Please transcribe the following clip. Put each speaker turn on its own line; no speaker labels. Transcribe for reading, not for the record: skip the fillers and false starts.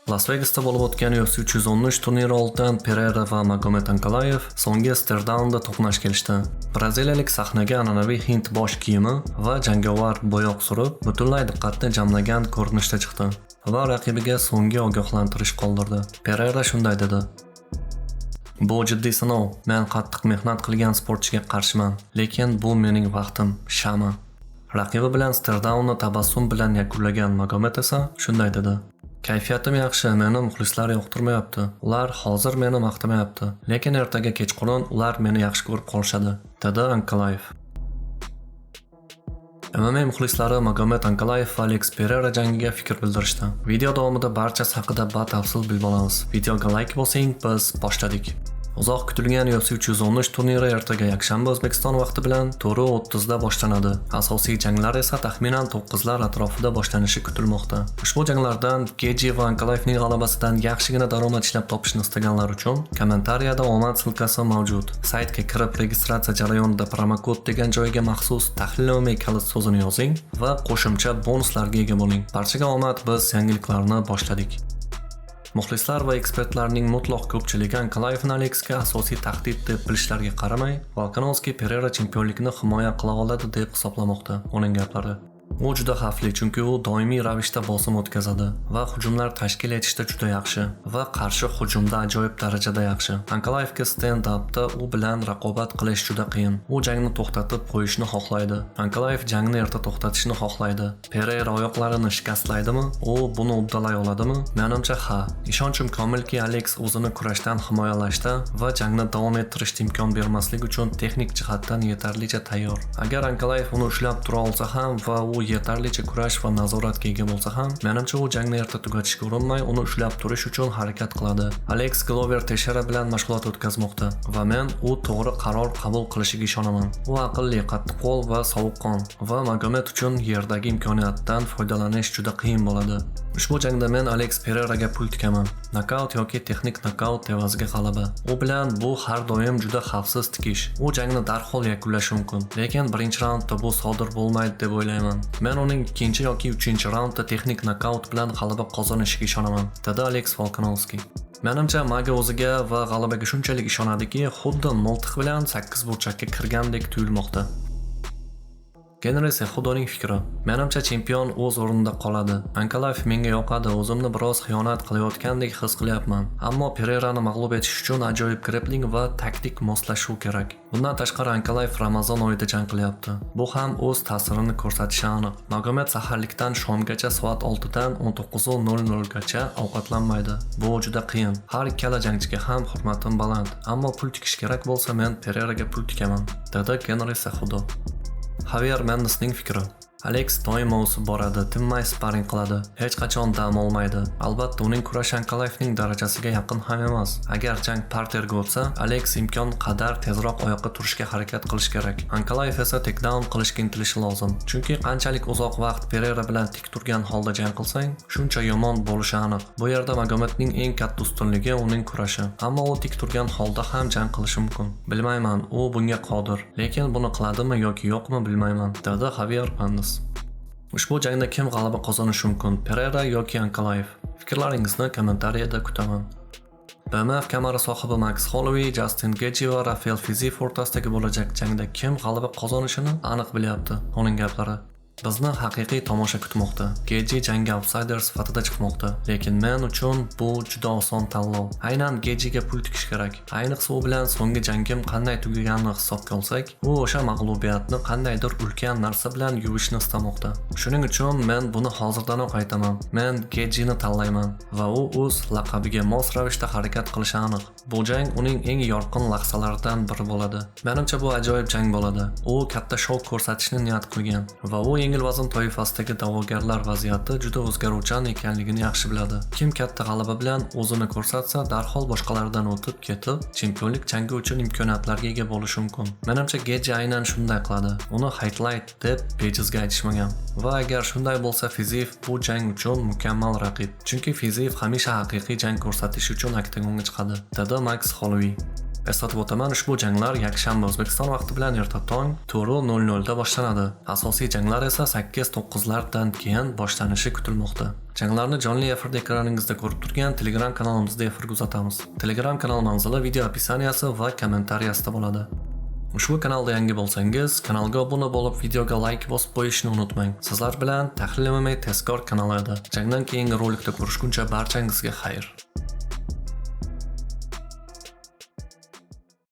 Las Vegasda bo'lib o'tgan UFC 313 turniri oldidan Pereira va Magomed Ankalaev so'nggi stare-downda to'qnash kelishdi. Braziliyalik sahnaga an'anaviy hind bosh kiyimi va jangovar bo'yoq surib, butunlay diqqatni jamlagan ko'rinishda chiqdi va raqibiga so'nggi ogohlantirish qoldirdi. Pereira shunday dedi: "Bu jiddiy sinov. Men qattiq mehnat qilgan sportchiga qarshiman, lekin bu mening vaqtim, shama." Raqibi bilan stare-downni tabassum bilan yakunlagan Magomed esa shunday dedi: "Kayfiyatim yaxshi, meni muxlislar yoqtirmayapti. Ular hozir meni maqtamayapti, lekin ertaga kechqurun ular meni yaxshi ko'rib qolishadi", dedi Ankalaev. MMA muxlislari Magomed Ankalaev va Alex Pereira jangiga fikr bildirishdi. Video davomida barchasi haqida batafsil bilib olamiz. Videoga like bosing, biz boshladik. Uzoq kutilgan UFC 313 turniri ertaga yakshanba O'zbekiston vaqti bilan 4:30 da boshlanadi. Asosiy janglar esa taxminan 9lar atrofida boshlanishi kutilmoqda. Ushbu janglardan Geji va Ankalaevning g'alabasidan yaxshigina daromad ishlab topishni istaganlar uchun kommentariyada omad silkasi mavjud. Saytga kirib registratsiya jarayonida promokod degan joyga maxsus tahlilnoma kalit so'zini yozing va qo'shimcha bonuslarga ega bo'ling. Barchaga omad, biz yangiliklarni boshladik. Muxlislar va ekspertlarning mutlaq ko'pchiligi Ankalaevni Alexga asosiy tahdid deb bilishlariga qaramay, Volkanovski Pereira chempionlikni himoya qila oladi deb hisoblamoqda. Uning gaplari: "U juda xavfli, chunki u doimiy ravishda bosim o'tkazadi va hujumlar tashkil etishda juda yaxshi va qarshi hujumda ajoyib darajada yaxshi. Ankalaevga stand-upda u bilan raqobat qilish juda qiyin. U jangni to'xtatib qo'yishni xohlaydi. Ankalaev jangni erta to'xtatishni xohlaydi. Pereira oyoqlarini shikastlaydimi? U buni uddalay oladimi? Menimcha ha. Ishonchim komilki, Alex o'zini kurashdan himoyalashda va jangni davom ettirishga imkon bermaslik uchun texnik jihatdan yetarlicha tayyor. Agar Ankalaev uni ushlab tura olsa ham va u yetarlicha kurash va nazoratga ega bo'lsa ham, menimcha u jangni erta tugatishga urinmay, uni ushlab turish uchun harakat qiladi. Alex Glover Teixeira bilan mashg'ulot o'tkazmoqda va men u to'g'ri qaror qabul qilishiga ishonaman. U aqlli, qattiqqo'l va sovuqqon va Magomed uchun yerdagi imkoniyatdan foydalanish juda qiyin bo'ladi. Ushbu jangda men Alex Pereiraga pul tikaman. Nokaut yoki texnik nokaut evaziga g'alaba. U bilan bu har doim juda xavfsiz tikish. U jangni darhol yakunlashi mumkin, lekin birinchi raundda bu sodir bo'lmaydi deb o'ylayman. Men uning ikkinchi yoki 3-raundda texnik nokaut bilan g'alaba qozonishiga ishonaman", dedi Alex Volkanovski. Menimcha Maga o'ziga va g'alabaga shunchalik ishonadiki, xuddi miltiq bilan 8 burchakka kirgandek tuyulmoqda. Genri Sehudoning fikri: "Menimcha chempion o'z o'rnida qoladi. Ankalaev menga yoqadi, o'zimni biroz xiyonat qilayotgandek his qilyapman. Ammo Pereirani mag'lub etish uchun ajoyib grappling va taktik moslashuv kerak. Bundan tashqari Ankalaev Ramazon oyida jang qilyapti. Bu ham o'z ta'sirini ko'rsatishi aniq. Magomed saharlikdan shomgacha soat 6 dan 19:00 gacha ovqatlanmaydi. Bu juda qiyin. Har ikkala jangchiga ham hurmatim baland, ammo pul tikish kerak bo'lsa men Pereiraga pul tikaman", dedi Genri Sehudo. Javier Mendesning fikri: "Alex doimo o'sib boradi, tinmay sparring qiladi, hech qachon dam olmaydi. Albatta uning kurash Ankalaevning darajasiga yaqin ham emas. Agar jang parterga o'tsa, Alex imkon qadar tezroq oyoqqa turishga harakat qilish kerak. Ankalaev esa takedown qilishga intilishi lozim. Chunki qanchalik uzoq vaqt Pereira bilan tik turgan holda jang qilsang, shuncha yomon bo'lishi aniq. Bu yerda Magomedning eng katta ustunligi uning kurashi. Ammo u tik turgan holda ham jang qilishi mumkin. Bilmayman, u bunga qodir, lekin buni qiladimi yoki yo'qmi bilmayman", dedi Javier Mendes. Ushbu jangda kim g'alaba qozonishi mumkin, Pereira yoki Ankalaev? Fikrlaringizni kommentariyada kutaman. BMF kamari sohibi Max Holloway, Justin Gaethje va Rafael Fiziev o'rtasidagi bo'lajak jangda kim g'alaba qozonishini aniq bilyapti. Uning gaplari: "Bizni haqiqiy tomosha kutmoqda. Gaethje jangga outsider sifatida chiqmoqda, lekin men uchun bu juda oson tanlov. Aynan Gaethjega pul tikish kerak. Ayniqsa u bilan so'nggi jangim qanday tugaganini hisobga olsak, u o'sha mag'lubiyatni qandaydir ulkan narsa bilan yuvishni istamoqda. Shuning uchun men buni hozirdanoq aytaman. Men Gaethjeni tanlayman va u o'z laqabiga mos ravishda harakat qilishi aniq. Bu jang uning eng yorqin lahzalaridan biri bo'ladi. Menimcha bu ajoyib jang bo'ladi. U katta shou ko'rsatishni niyat qilgan va u yengil vazn toifasidagi da'vogarlar vaziyati juda o'zgaruvchan ekanligini yaxshi biladi. Kim katta g'alaba bilan o'zini ko'rsatsa, darhol boshqalardan o'tib ketib, chempionlik jangi uchun imkoniyatlarga ega bo'lishi mumkin. Menimcha Gaethje aynan shunday qiladi. Uni highlight deb bejizga aytishmagan. Va agar shunday bo'lsa, Fiziev bu jang uchun mukammal raqib. Chunki Fiziev hamisha haqiqiy jang ko'rsatish uchun oktagonga chiqadi", dedi Max Holloway. Eslatib o'taman, ushbu janglar yakshanba O'zbekiston vaqti bilan erta tong 4:00 da boshlanadi. Asosiy janglar esa 8-9lardan keyin boshlanishi kutilmoqda. Janglarni jonli efirda ekraningizda ko'rib turgan Telegram kanalimizda efirga uzatamiz. Telegram kanal manzili video opisaniyasi va kommentariyasida bo'ladi. Ushbu kanalda yangi bo'lsangiz, kanalga obuna bo'lib, videoga like bosib qo'yishni unutmang. Sizlar bilan Tahlil MMA tezkor kanali edi. Jangdan keyingi rolikda ko'rishguncha barchangizga xayr.